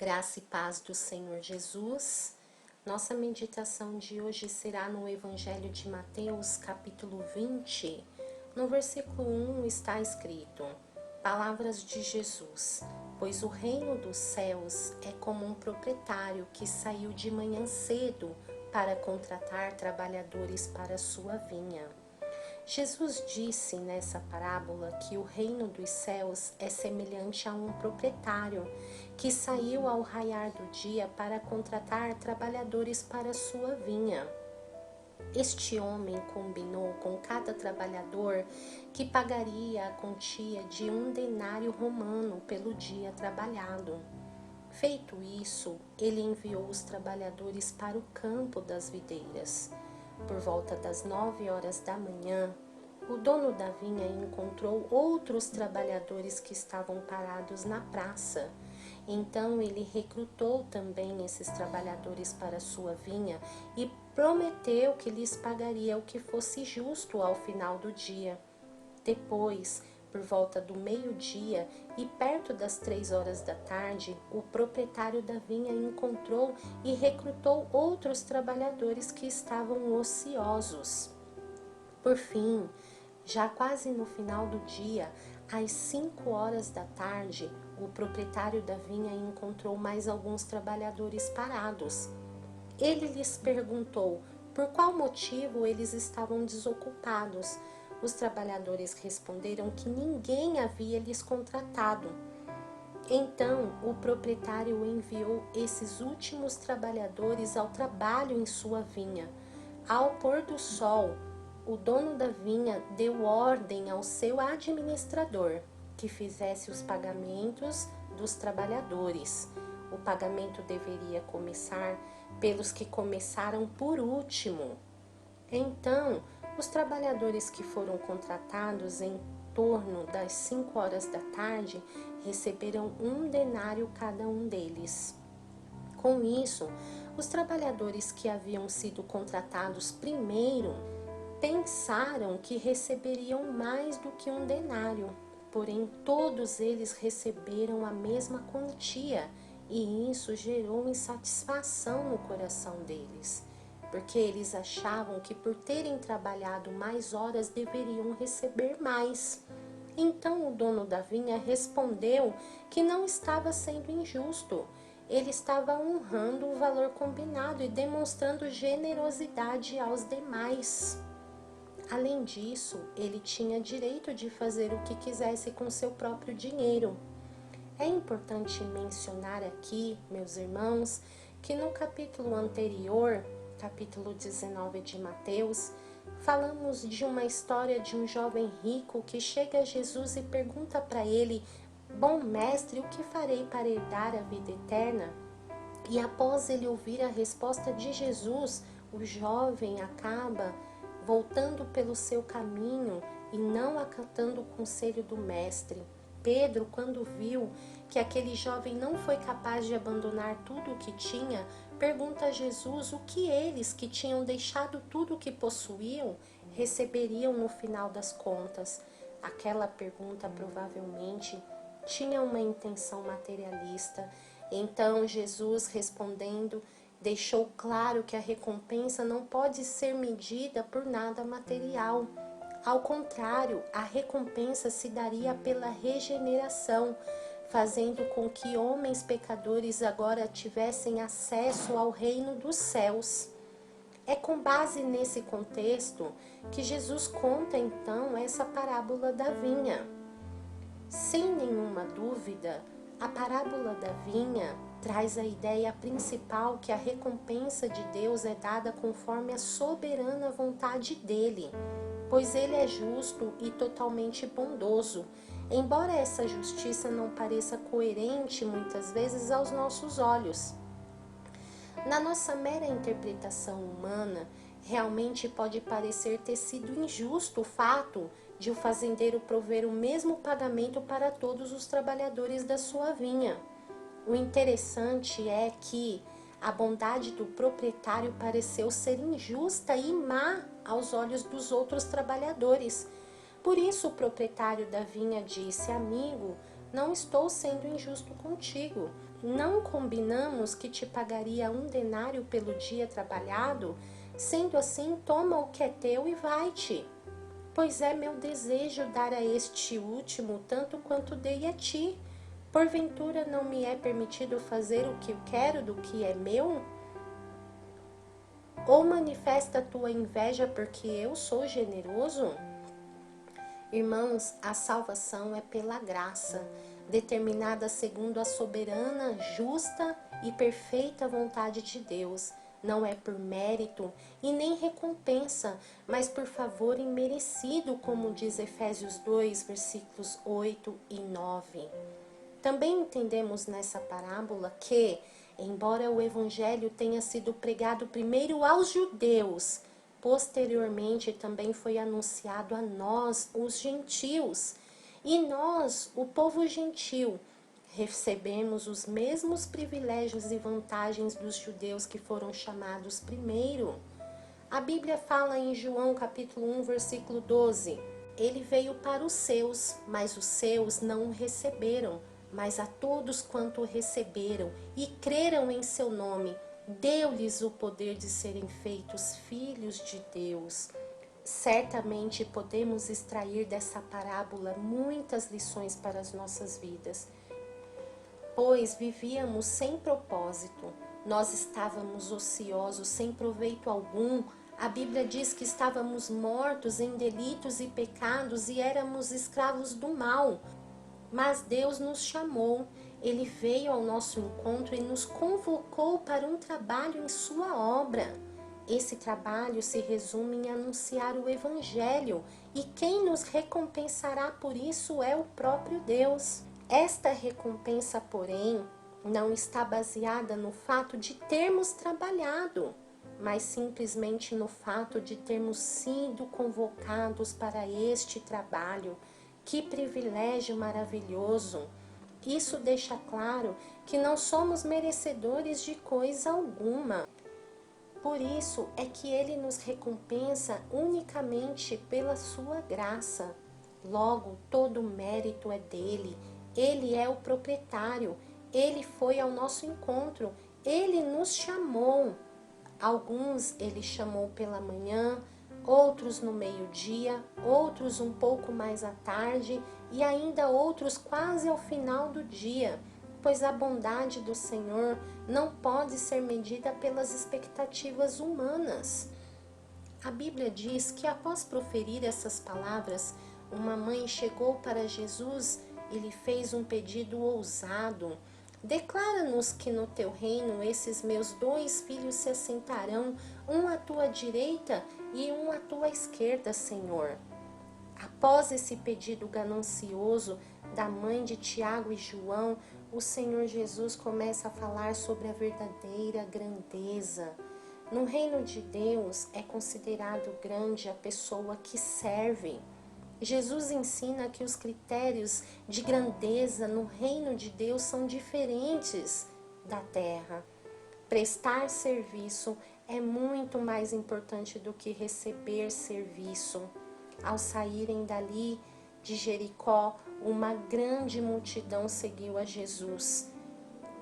Graça e paz do Senhor Jesus. Nossa meditação de hoje será no Evangelho de Mateus, capítulo 20. No versículo 1 está escrito: Palavras de Jesus: Pois o reino dos céus é como um proprietário que saiu de manhã cedo para contratar trabalhadores para sua vinha. Jesus disse nessa parábola que o reino dos céus é semelhante a um proprietário que saiu ao raiar do dia para contratar trabalhadores para sua vinha. Este homem combinou com cada trabalhador que pagaria a quantia de 1 denário romano pelo dia trabalhado. Feito isso, ele enviou os trabalhadores para o campo das videiras. Por volta das 9 horas da manhã, o dono da vinha encontrou outros trabalhadores que estavam parados na praça. Então ele recrutou também esses trabalhadores para sua vinha e prometeu que lhes pagaria o que fosse justo ao final do dia. Depois, por volta do meio-dia e perto das 3 horas da tarde, o proprietário da vinha encontrou e recrutou outros trabalhadores que estavam ociosos. Por fim, já quase no final do dia, às 5 horas da tarde, o proprietário da vinha encontrou mais alguns trabalhadores parados. Ele lhes perguntou por qual motivo eles estavam desocupados. Os trabalhadores responderam que ninguém havia lhes contratado. Então, o proprietário enviou esses últimos trabalhadores ao trabalho em sua vinha. Ao pôr do sol, o dono da vinha deu ordem ao seu administrador que fizesse os pagamentos dos trabalhadores. O pagamento deveria começar pelos que começaram por último. Então, os trabalhadores que foram contratados em torno das 5 horas da tarde receberam 1 denário cada um deles. Com isso, os trabalhadores que haviam sido contratados primeiro pensaram que receberiam mais do que 1 denário, porém todos eles receberam a mesma quantia e isso gerou insatisfação no coração deles, porque eles achavam que por terem trabalhado mais horas deveriam receber mais. Então o dono da vinha respondeu que não estava sendo injusto. Ele estava honrando o valor combinado e demonstrando generosidade aos demais. Além disso, ele tinha direito de fazer o que quisesse com seu próprio dinheiro. É importante mencionar aqui, meus irmãos, que no capítulo anterior, capítulo 19 de Mateus, falamos de uma história de um jovem rico que chega a Jesus e pergunta para ele: Bom mestre, o que farei para herdar a vida eterna? E após ele ouvir a resposta de Jesus, o jovem acaba voltando pelo seu caminho e não acatando o conselho do mestre. Pedro, quando viu que aquele jovem não foi capaz de abandonar tudo o que tinha, pergunta a Jesus o que eles, que tinham deixado tudo o que possuíam, receberiam no final das contas. Aquela pergunta provavelmente tinha uma intenção materialista. Então Jesus, respondendo, deixou claro que a recompensa não pode ser medida por nada material. Ao contrário, a recompensa se daria pela regeneração, fazendo com que homens pecadores agora tivessem acesso ao reino dos céus. É com base nesse contexto que Jesus conta então essa parábola da vinha. Sem nenhuma dúvida, a parábola da vinha traz a ideia principal que a recompensa de Deus é dada conforme a soberana vontade dele, pois ele é justo e totalmente bondoso, embora essa justiça não pareça coerente muitas vezes aos nossos olhos. Na nossa mera interpretação humana, realmente pode parecer ter sido injusto o fato de o fazendeiro prover o mesmo pagamento para todos os trabalhadores da sua vinha. O interessante é que a bondade do proprietário pareceu ser injusta e má aos olhos dos outros trabalhadores. Por isso o proprietário da vinha disse: Amigo, não estou sendo injusto contigo. não combinamos que te pagaria 1 denário pelo dia trabalhado? Sendo assim, toma o que é teu e vai-te. Pois é meu desejo dar a este último tanto quanto dei a ti. Porventura não me é permitido fazer o que eu quero do que é meu? Ou manifesta a tua inveja porque eu sou generoso? Irmãos, a salvação é pela graça, determinada segundo a soberana, justa e perfeita vontade de Deus. Não é por mérito e nem recompensa, mas por favor imerecido, como diz Efésios 2, versículos 8 e 9. Também entendemos nessa parábola que, embora o evangelho tenha sido pregado primeiro aos judeus, posteriormente também foi anunciado a nós, os gentios. E nós, o povo gentil, recebemos os mesmos privilégios e vantagens dos judeus que foram chamados primeiro. A Bíblia fala em João capítulo 1, versículo 12: Ele veio para os seus, mas os seus não o receberam. Mas a todos quanto o receberam e creram em seu nome, deu-lhes o poder de serem feitos filhos de Deus. Certamente podemos extrair dessa parábola muitas lições para as nossas vidas, pois vivíamos sem propósito, nós estávamos ociosos, sem proveito algum. A Bíblia diz que estávamos mortos em delitos e pecados e éramos escravos do mal. Mas Deus nos chamou, Ele veio ao nosso encontro e nos convocou para um trabalho em sua obra. Esse trabalho se resume em anunciar o Evangelho, e quem nos recompensará por isso é o próprio Deus. Esta recompensa, porém, não está baseada no fato de termos trabalhado, mas simplesmente no fato de termos sido convocados para este trabalho. Que privilégio maravilhoso! Isso deixa claro que não somos merecedores de coisa alguma. Por isso é que Ele nos recompensa unicamente pela sua graça. Logo, todo o mérito é dele. Ele é o proprietário. Ele foi ao nosso encontro. Ele nos chamou. Alguns Ele chamou pela manhã, outros no meio-dia, outros um pouco mais à tarde e ainda outros quase ao final do dia, pois a bondade do Senhor não pode ser medida pelas expectativas humanas. A Bíblia diz que após proferir essas palavras, uma mãe chegou para Jesus e lhe fez um pedido ousado. Declara-nos que no teu reino esses meus 2 filhos se assentarão, um à tua direita e um à tua esquerda, Senhor. Após esse pedido ganancioso da mãe de Tiago e João, o Senhor Jesus começa a falar sobre a verdadeira grandeza. No reino de Deus é considerado grande a pessoa que serve. Jesus ensina que os critérios de grandeza no reino de Deus são diferentes da terra. Prestar serviço é muito mais importante do que receber serviço. Ao saírem dali de Jericó, uma grande multidão seguiu a Jesus.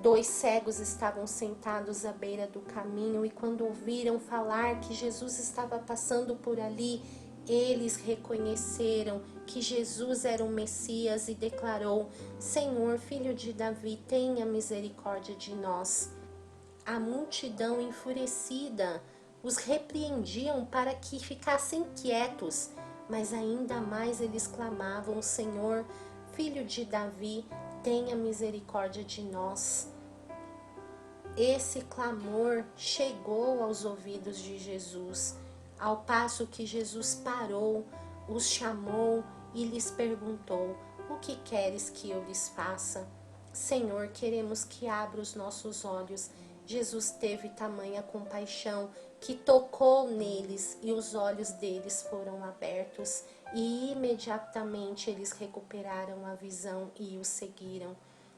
2 cegos estavam sentados à beira do caminho e quando ouviram falar que Jesus estava passando por ali, eles reconheceram que Jesus era o Messias e declarou: Senhor, filho de Davi, tenha misericórdia de nós. A multidão enfurecida os repreendiam para que ficassem quietos, mas ainda mais eles clamavam: Senhor, filho de Davi, tenha misericórdia de nós. Esse clamor chegou aos ouvidos de Jesus, ao passo que Jesus parou, os chamou e lhes perguntou: o que queres que eu lhes faça? Senhor, queremos que abra os nossos olhos. Jesus teve tamanha compaixão que tocou neles e os olhos deles foram abertos e imediatamente eles recuperaram a visão e o seguiram.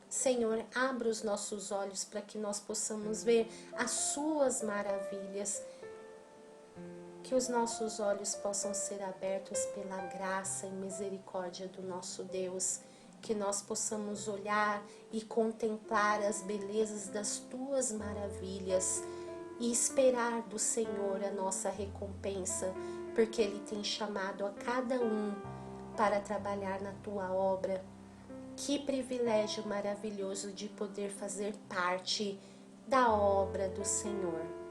Senhor, abra os nossos olhos para que nós possamos ver as suas maravilhas. Que os nossos olhos possam ser abertos pela graça e misericórdia do nosso Deus. que nós possamos olhar e contemplar as belezas das tuas maravilhas e esperar do Senhor a nossa recompensa, porque Ele tem chamado a cada um para trabalhar na tua obra. Que privilégio maravilhoso de poder fazer parte da obra do Senhor.